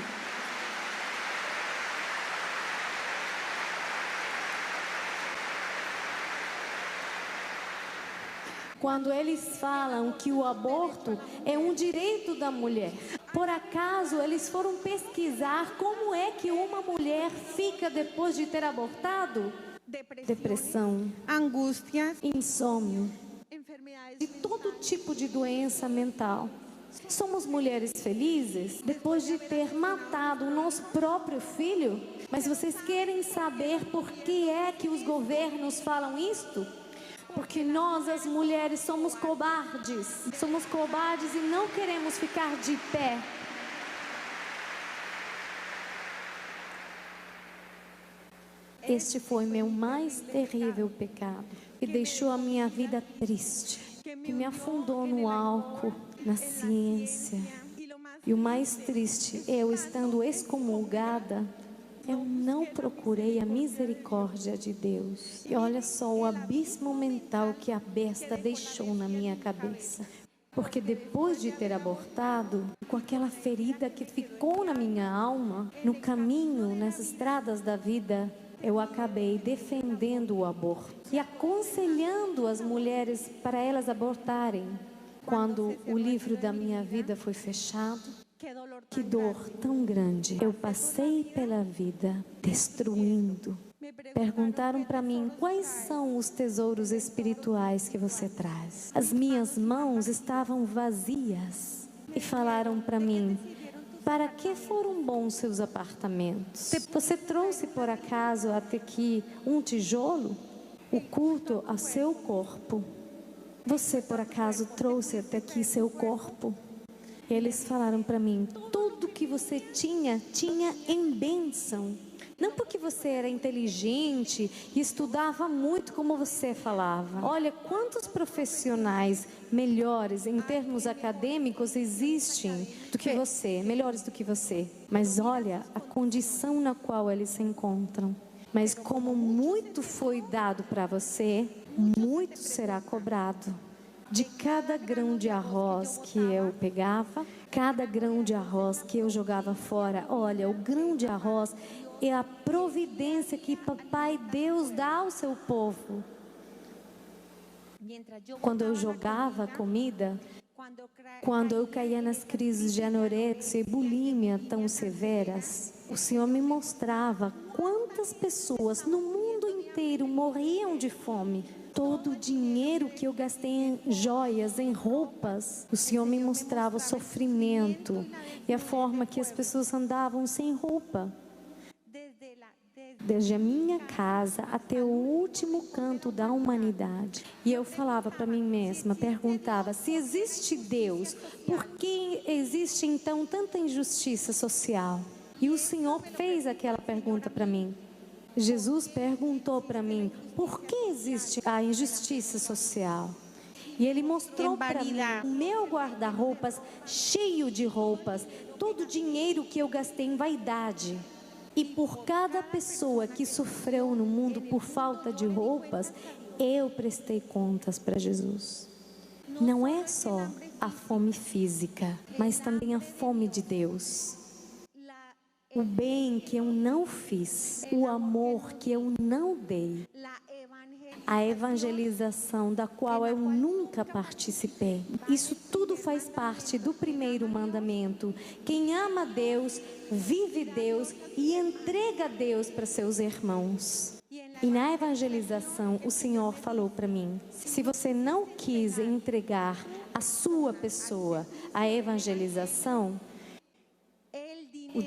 quando eles falam que o aborto é um direito da mulher. Por acaso eles foram pesquisar como é que uma mulher fica depois de ter abortado? Depressão, angústias, insônio, enfermedades de todo tipo de doença mental. Somos mulheres felizes depois de ter matado o nosso próprio filho? Mas vocês querem saber por que é que os governos falam isto? Porque nós, as mulheres, somos cobardes. Somos cobardes e não queremos ficar de pé. Este foi meu mais terrível pecado e deixou a minha vida triste, que me afundou no álcool, na ciência. E o mais triste, eu estando excomulgada, eu não procurei a misericórdia de Deus. E olha só o abismo mental que a besta deixou na minha cabeça. Porque depois de ter abortado, com aquela ferida que ficou na minha alma, no caminho, nas estradas da vida, eu acabei defendendo o aborto e aconselhando as mulheres para elas abortarem. Quando o livro da minha vida foi fechado, que dor tão grande. Eu passei pela vida destruindo. Perguntaram para mim, quais são os tesouros espirituais que você traz? As minhas mãos estavam vazias. E falaram para mim, para que foram bons seus apartamentos? Você trouxe por acaso até aqui um tijolo? O culto a seu corpo. Você por acaso trouxe até aqui seu corpo? Eles falaram para mim, tudo que você tinha em bênção. Não porque você era inteligente e estudava muito como você falava. Olha, quantos profissionais melhores em termos acadêmicos existem do que você, melhores do que você. Mas olha a condição na qual eles se encontram. Mas como muito foi dado para você, muito será cobrado. De cada grão de arroz que eu pegava, cada grão de arroz que eu jogava fora, olha, o grão de arroz é a providência que Papai Deus dá ao seu povo. Quando eu jogava comida, quando eu caía nas crises de anorexia e bulimia tão severas, o Senhor me mostrava quantas pessoas no mundo inteiro morriam de fome. Todo o dinheiro que eu gastei em joias, em roupas, o Senhor me mostrava o sofrimento e a forma que as pessoas andavam sem roupa. Desde a minha casa até o último canto da humanidade. E eu falava para mim mesma, perguntava, se existe Deus, por que existe então tanta injustiça social? E o Senhor fez aquela pergunta para mim. Jesus perguntou para mim, por que existe a injustiça social? E Ele mostrou para mim o meu guarda-roupas cheio de roupas, todo o dinheiro que eu gastei em vaidade. E por cada pessoa que sofreu no mundo por falta de roupas, eu prestei contas para Jesus. Não é só a fome física, mas também a fome de Deus. O bem que eu não fiz, o amor que eu não dei, a evangelização da qual eu nunca participei. Isso tudo faz parte do primeiro mandamento. Quem ama Deus, vive Deus e entrega Deus para seus irmãos. E na evangelização, o Senhor falou para mim, se você não quis entregar a sua pessoa à evangelização, o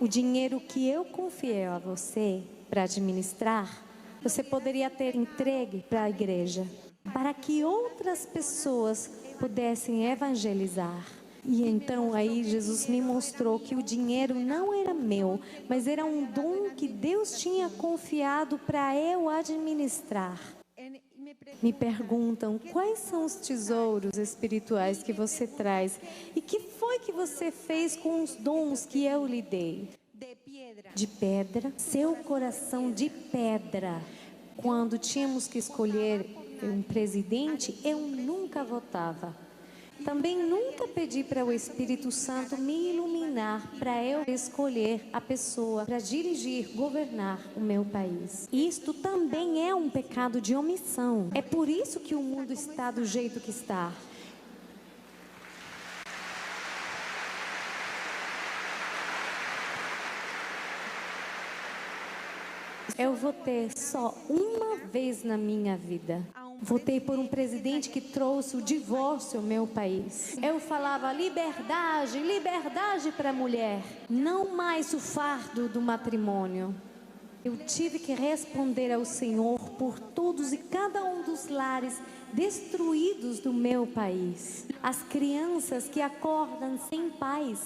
dinheiro que eu confiei a você para administrar, você poderia ter entregue para a igreja, para que outras pessoas pudessem evangelizar. E então aí Jesus me mostrou que o dinheiro não era meu, mas era um dom que Deus tinha confiado para eu administrar. Me perguntam, quais são os tesouros espirituais que você traz? E que foi que você fez com os dons que eu lhe dei? De pedra, seu coração de pedra. Quando tínhamos que escolher um presidente, eu nunca votava. Também nunca pedi para o Espírito Santo me iluminar para eu escolher a pessoa para dirigir, governar o meu país. Isto também é um pecado de omissão. É por isso que o mundo está do jeito que está. Eu votei só uma vez na minha vida. Votei por um presidente que trouxe o divórcio ao meu país. Eu falava liberdade, liberdade para a mulher, não mais o fardo do matrimônio. Eu tive que responder ao Senhor por todos e cada um dos lares destruídos do meu país. As crianças que acordam sem pais.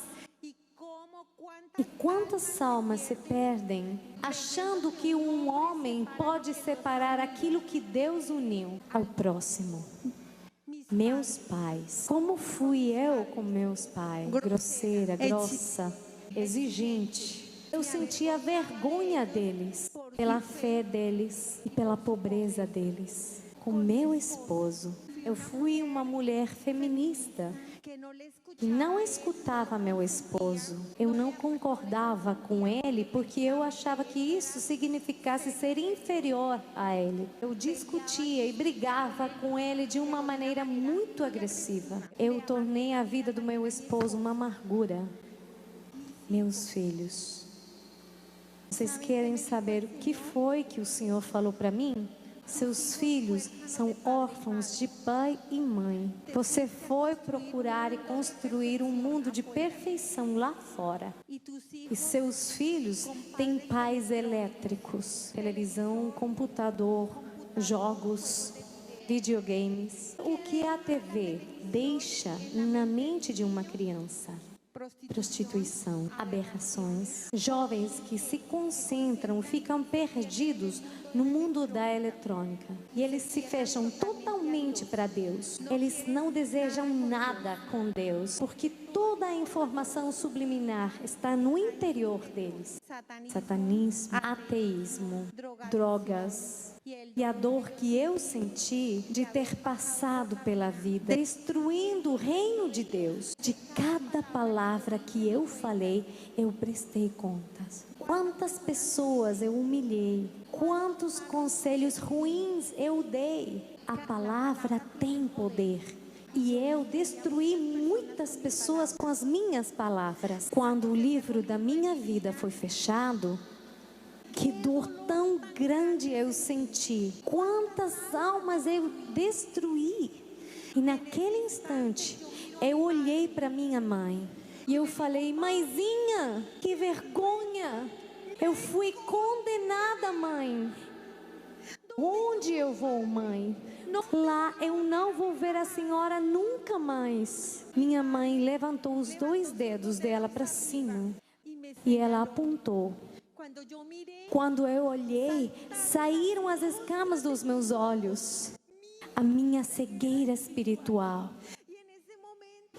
E quantas almas se perdem achando que um homem pode separar aquilo que Deus uniu ao próximo? Meus pais. Como fui eu com meus pais? Grosseira, grossa, exigente. Eu sentia vergonha deles, pela fé deles e pela pobreza deles. Com meu esposo, eu fui uma mulher feminista. Não escutava meu esposo. Eu não concordava com ele porque eu achava que isso significasse ser inferior a ele. Eu discutia e brigava com ele de uma maneira muito agressiva. Eu tornei a vida do meu esposo uma amargura. Meus filhos, vocês querem saber o que foi que o Senhor falou para mim? Seus filhos são órfãos de pai e mãe. Você foi procurar e construir um mundo de perfeição lá fora. E seus filhos têm pais elétricos, televisão, computador, jogos, videogames. O que a TV deixa na mente de uma criança? Prostituição, aberrações, jovens que se concentram, ficam perdidos no mundo da eletrônica e eles se fecham totalmente para Deus. Eles não desejam nada com Deus, porque toda a informação subliminar está no interior deles. Satanismo, ateísmo, drogas. E a dor que eu senti de ter passado pela vida, destruindo o reino de Deus. De cada palavra que eu falei, eu prestei contas. Quantas pessoas eu humilhei, quantos conselhos ruins eu dei. A palavra tem poder. E eu destruí muitas pessoas com as minhas palavras. Quando o livro da minha vida foi fechado, que dor tão grande eu senti. Quantas almas eu destruí. E naquele instante, eu olhei para minha mãe. E eu falei, mãezinha, que vergonha. Eu fui condenada, mãe. Onde eu vou, mãe? Lá eu não vou ver a senhora nunca mais. Minha mãe levantou os 2 dedos dela para cima. E ela apontou. Quando eu olhei, saíram as escamas dos meus olhos. A minha cegueira espiritual.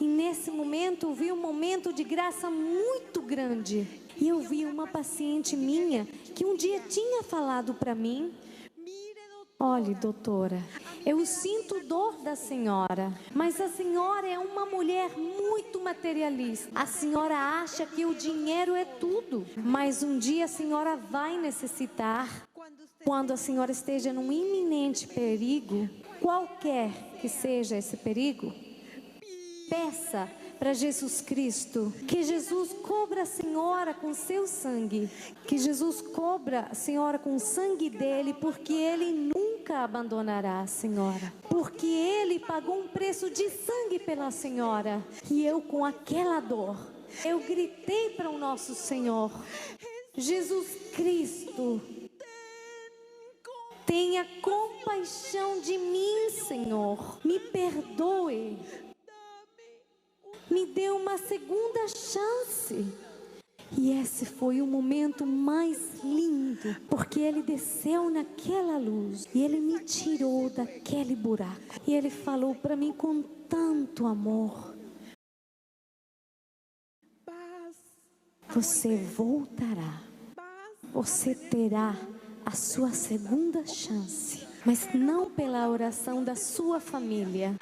E nesse momento eu vi um momento de graça muito grande. E eu vi uma paciente minha que um dia tinha falado para mim: olhe, doutora, eu sinto dor da senhora, mas a senhora é uma mulher muito materialista. A senhora acha que o dinheiro é tudo, mas um dia a senhora vai necessitar. Quando a senhora esteja num iminente perigo, qualquer que seja esse perigo, peça para Jesus Cristo, que Jesus cobra a senhora com seu sangue, que Jesus cobra a senhora com o sangue dele, porque ele nunca abandonará a senhora, porque ele pagou um preço de sangue pela senhora. E eu, com aquela dor, eu gritei para o nosso Senhor: Jesus Cristo, tenha compaixão de mim, Senhor, me perdoe. Me deu uma segunda chance. E esse foi o momento mais lindo, porque ele desceu naquela luz e ele me tirou daquele buraco. E ele falou para mim com tanto amor: você voltará, você terá a sua segunda chance, mas não pela oração da sua família.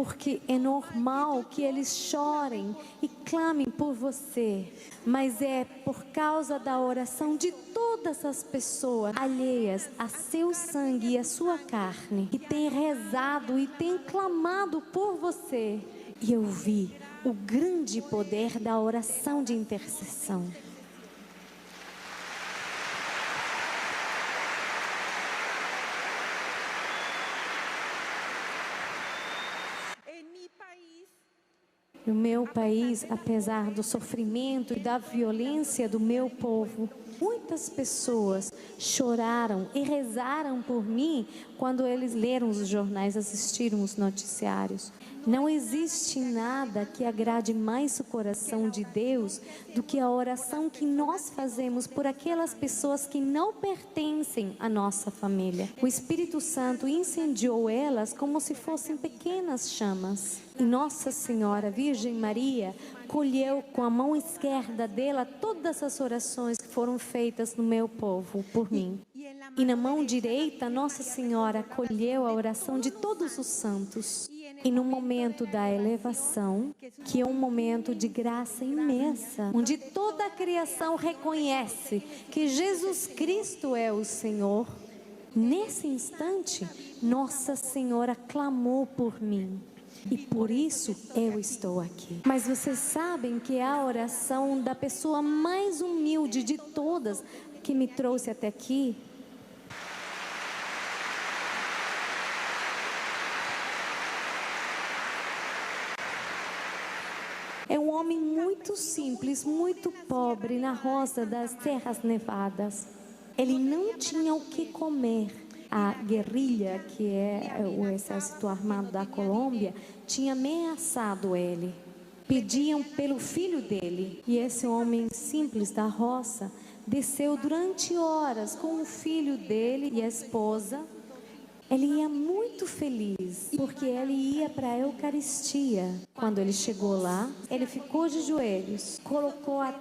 porque é normal que eles chorem e clamem por você, mas é por causa da oração de todas as pessoas alheias a seu sangue e a sua carne, que têm rezado e têm clamado por você. E eu vi o grande poder da oração de intercessão. No meu país, apesar do sofrimento e da violência do meu povo, muitas pessoas choraram e rezaram por mim quando eles leram os jornais, assistiram os noticiários. Não existe nada que agrade mais o coração de Deus do que a oração que nós fazemos por aquelas pessoas que não pertencem à nossa família. O Espírito Santo incendiou elas como se fossem pequenas chamas. E Nossa Senhora, Virgem Maria, colheu com a mão esquerda dela todas as orações que foram feitas no meu povo por mim. E na mão direita, Nossa Senhora colheu a oração de todos os santos. E no momento da elevação, que é um momento de graça imensa, onde toda a criação reconhece que Jesus Cristo é o Senhor, nesse instante, Nossa Senhora clamou por mim. E por isso eu estou aqui. Mas vocês sabem que é a oração da pessoa mais humilde de todas que me trouxe até aqui. É um homem muito simples, muito pobre, na roça das Terras Nevadas. Ele não tinha o que comer. A guerrilha, que é o exército armado da Colômbia, tinha ameaçado ele. Pediam pelo filho dele. E esse homem simples da roça desceu durante horas com o filho dele e a esposa. Ele ia muito feliz, porque ele ia para a Eucaristia. Quando ele chegou lá, ele ficou de joelhos, colocou a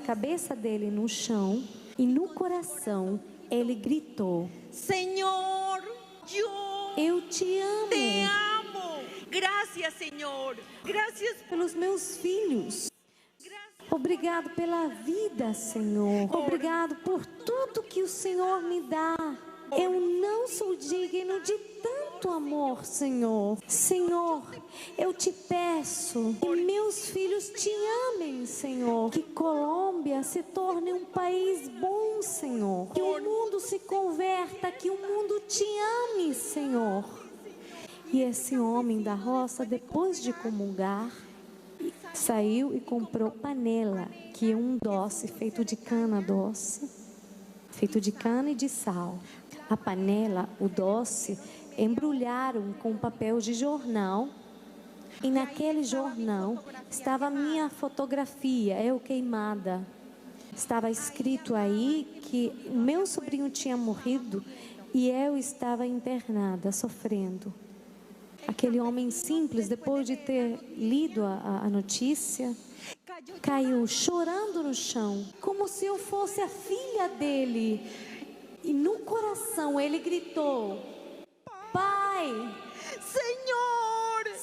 cabeça dele no chão e no coração ele gritou: Senhor, eu te amo. te amo. Gracias, Senhor. Gracias Pelos meus filhos. Obrigado pela vida, Senhor. Obrigado por tudo que o Senhor me dá. Eu não sou digno de tanto amor, Senhor. Senhor, eu te peço que meus filhos te amem, Senhor. Que Colômbia se torne um país bom, Senhor. Que o mundo se converta, que o mundo te ame, Senhor. E esse homem da roça, depois de comungar, saiu e comprou panela, que é um doce feito de cana doce, feito de cana e de sal. A panela, o doce, embrulharam com papel de jornal. E naquele jornal estava a minha fotografia, eu queimada. Estava escrito aí que o meu sobrinho tinha morrido e eu estava internada, sofrendo. Aquele homem simples, depois de ter lido a notícia, caiu chorando no chão, como se eu fosse a filha dele. E no coração ele gritou: Pai, Senhor,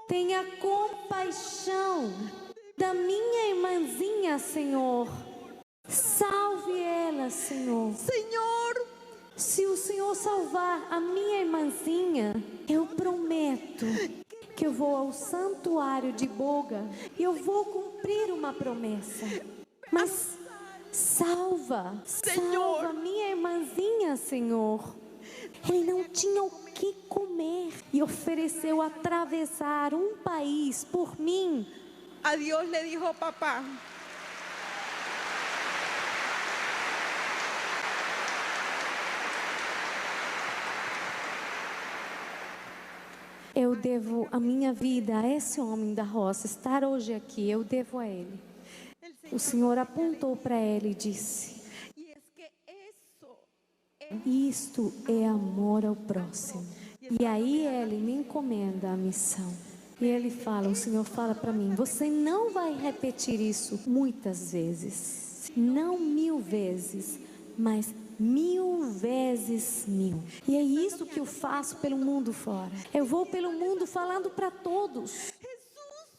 tenha compaixão da minha irmãzinha, Senhor. Salve ela, Senhor. Senhor, Se o Senhor salvar a minha irmãzinha, eu prometo que eu vou ao santuário de Boga e eu vou cumprir uma promessa. Mas salva minha irmãzinha, Senhor. Ele não tinha o que comer e ofereceu atravessar um país por mim. a Dios le dijo papá. Eu devo a minha vida a esse homem da roça. Estar hoje aqui, eu devo a ele. O Senhor apontou para ele e disse: isto é amor ao próximo. E aí ele me encomenda a missão. E ele fala, o Senhor fala para mim: você não vai repetir isso muitas vezes, não 1000 vezes, mas 1000 vezes 1000. E é isso que eu faço pelo mundo fora. Eu vou pelo mundo falando para todos.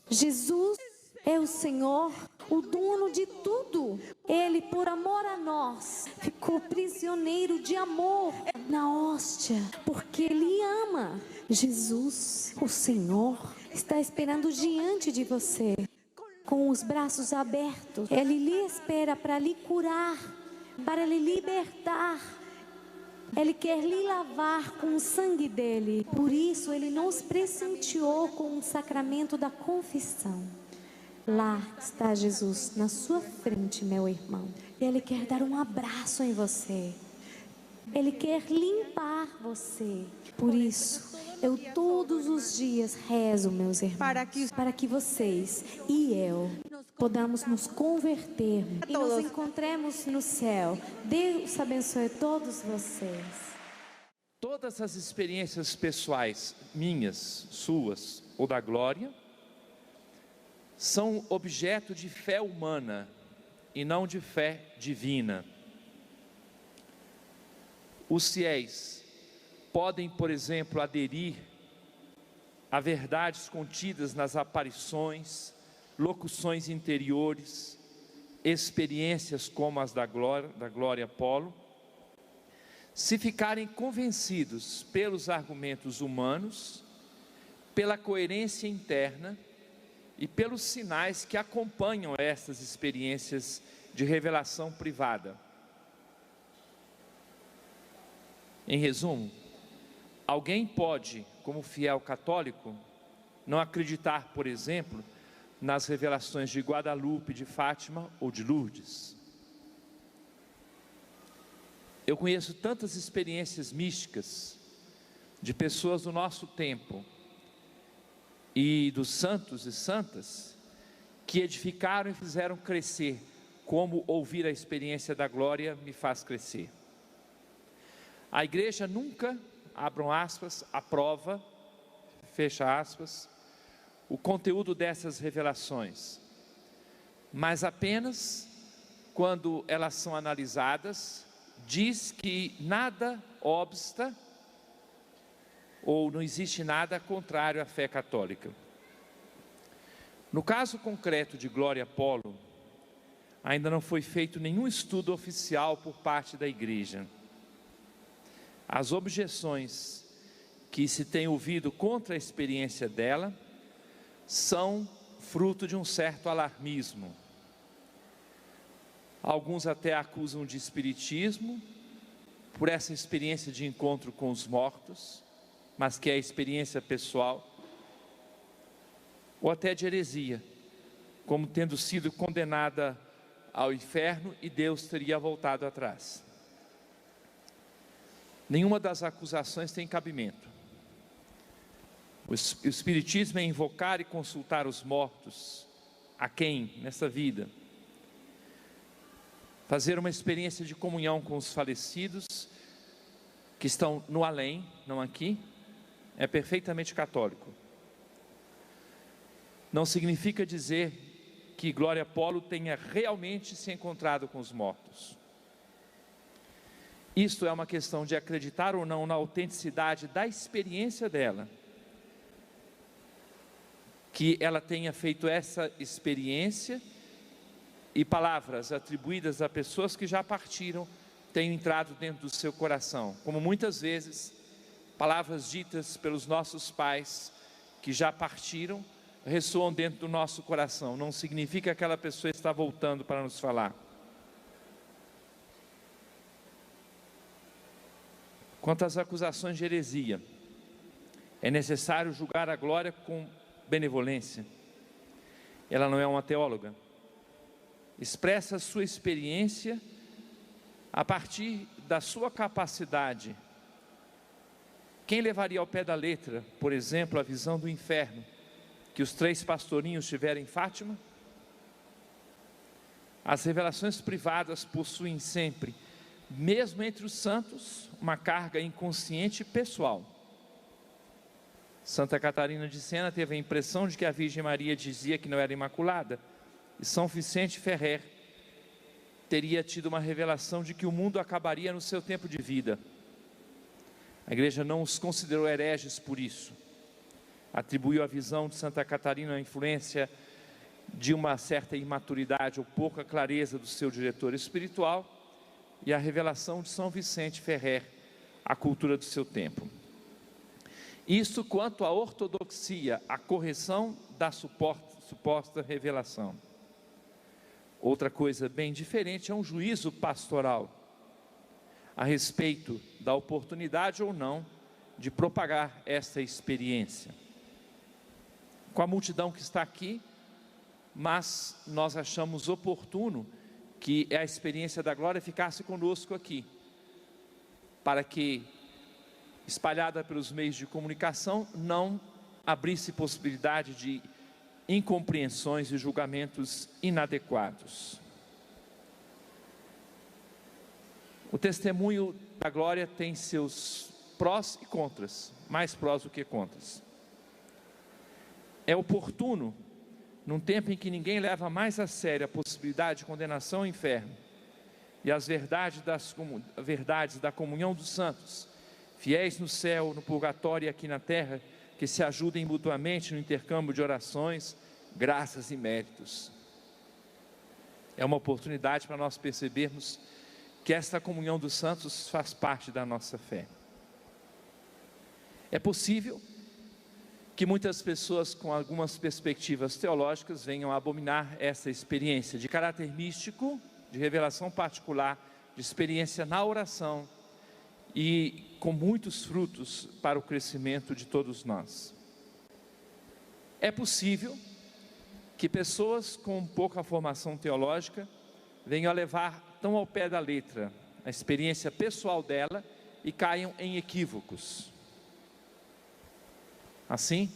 Jesus é o Senhor, o dono de tudo. Ele, por amor a nós, ficou prisioneiro de amor na hóstia, porque Ele ama. Jesus, o Senhor, está esperando diante de você, com os braços abertos. Ele lhe espera para lhe curar, para lhe libertar. Ele quer lhe lavar com o sangue dele. Por isso, Ele nos presenteou com o sacramento da confissão. Lá está Jesus, na sua frente, meu irmão. Ele quer dar um abraço em você. Ele quer limpar você. Por isso, eu todos os dias rezo, meus irmãos, para que vocês e eu podamos nos converter e nos encontremos no céu. Deus abençoe todos vocês. Todas as experiências pessoais, minhas, suas ou da Glória, são objeto de fé humana e não de fé divina. Os fiéis podem, por exemplo, aderir a verdades contidas nas aparições, locuções interiores, experiências como as da Glória Apolo, se ficarem convencidos pelos argumentos humanos, pela coerência interna e pelos sinais que acompanham estas experiências de revelação privada. Em resumo, alguém pode, como fiel católico, não acreditar, por exemplo, nas revelações de Guadalupe, de Fátima ou de Lourdes. Eu conheço tantas experiências místicas de pessoas do nosso tempo e dos santos e santas que edificaram e fizeram crescer, como ouvir a experiência da Glória me faz crescer. A igreja nunca, abram aspas, aprova, fecha aspas, o conteúdo dessas revelações, mas apenas quando elas são analisadas, diz que nada obsta ou não existe nada contrário à fé católica. No caso concreto de Glória Apolo, ainda não foi feito nenhum estudo oficial por parte da igreja. As objeções que se tem ouvido contra a experiência dela são fruto de um certo alarmismo. Alguns até a acusam de espiritismo por essa experiência de encontro com os mortos, mas que é a experiência pessoal, ou até de heresia, como tendo sido condenada ao inferno e Deus teria voltado atrás. Nenhuma das acusações tem cabimento. O espiritismo é invocar e consultar os mortos. A quem? Nessa vida. Fazer uma experiência de comunhão com os falecidos, que estão no além, não aqui, é perfeitamente católico. Não significa dizer que Glória Apolo tenha realmente se encontrado com os mortos. Isto é uma questão de acreditar ou não na autenticidade da experiência dela. Que ela tenha feito essa experiência e palavras atribuídas a pessoas que já partiram tenham entrado dentro do seu coração. Como muitas vezes, palavras ditas pelos nossos pais que já partiram ressoam dentro do nosso coração. Não significa que aquela pessoa está voltando para nos falar. Quanto às acusações de heresia, é necessário julgar a Glória com benevolência. Ela não é uma teóloga. Expressa a sua experiência a partir da sua capacidade. Quem levaria ao pé da letra, por exemplo, a visão do inferno que os 3 pastorinhos tiveram em Fátima? As revelações privadas possuem sempre, mesmo entre os santos, uma carga inconsciente e pessoal. Santa Catarina de Sena teve a impressão de que a Virgem Maria dizia que não era imaculada, e São Vicente Ferrer teria tido uma revelação de que o mundo acabaria no seu tempo de vida. A igreja não os considerou hereges por isso. Atribuiu à visão de Santa Catarina a influência de uma certa imaturidade ou pouca clareza do seu diretor espiritual, e a revelação de São Vicente Ferrer à cultura do seu tempo. Isso quanto à ortodoxia, a correção da suposta revelação. Outra coisa bem diferente é um juízo pastoral a respeito da oportunidade ou não de propagar esta experiência. Com a multidão que está aqui, mas nós achamos oportuno que a experiência da glória ficasse conosco aqui, para que, espalhada pelos meios de comunicação, não abrisse possibilidade de incompreensões e julgamentos inadequados. O testemunho da glória tem seus prós e contras, mais prós do que contras. É oportuno, num tempo em que ninguém leva mais a sério a possibilidade de condenação ao inferno e as verdades da comunhão dos santos, fiéis no céu, no purgatório e aqui na terra, que se ajudem mutuamente no intercâmbio de orações, graças e méritos. É uma oportunidade para nós percebermos que esta comunhão dos santos faz parte da nossa fé. É possível que muitas pessoas com algumas perspectivas teológicas venham a abominar essa experiência de caráter místico, de revelação particular, de experiência na oração e com muitos frutos para o crescimento de todos nós. É possível que pessoas com pouca formação teológica venham a levar tão ao pé da letra a experiência pessoal dela e caiam em equívocos. Assim,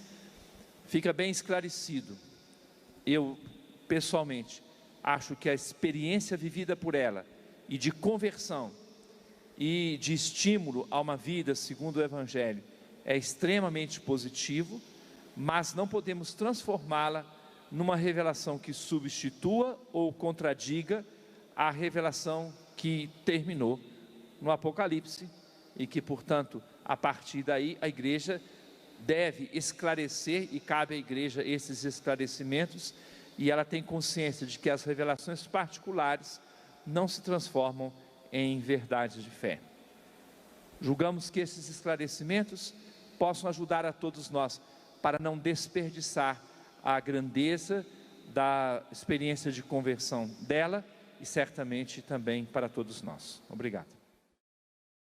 fica bem esclarecido. Eu, pessoalmente, acho que a experiência vivida por ela e de conversão e de estímulo a uma vida segundo o Evangelho é extremamente positivo, mas não podemos transformá-la numa revelação que substitua ou contradiga a revelação que terminou no Apocalipse e que, portanto, a partir daí a igreja deve esclarecer, e cabe à igreja esses esclarecimentos, e ela tem consciência de que as revelações particulares não se transformam em verdades de fé. Julgamos que esses esclarecimentos possam ajudar a todos nós para não desperdiçar a grandeza da experiência de conversão dela e certamente também para todos nós. Obrigado.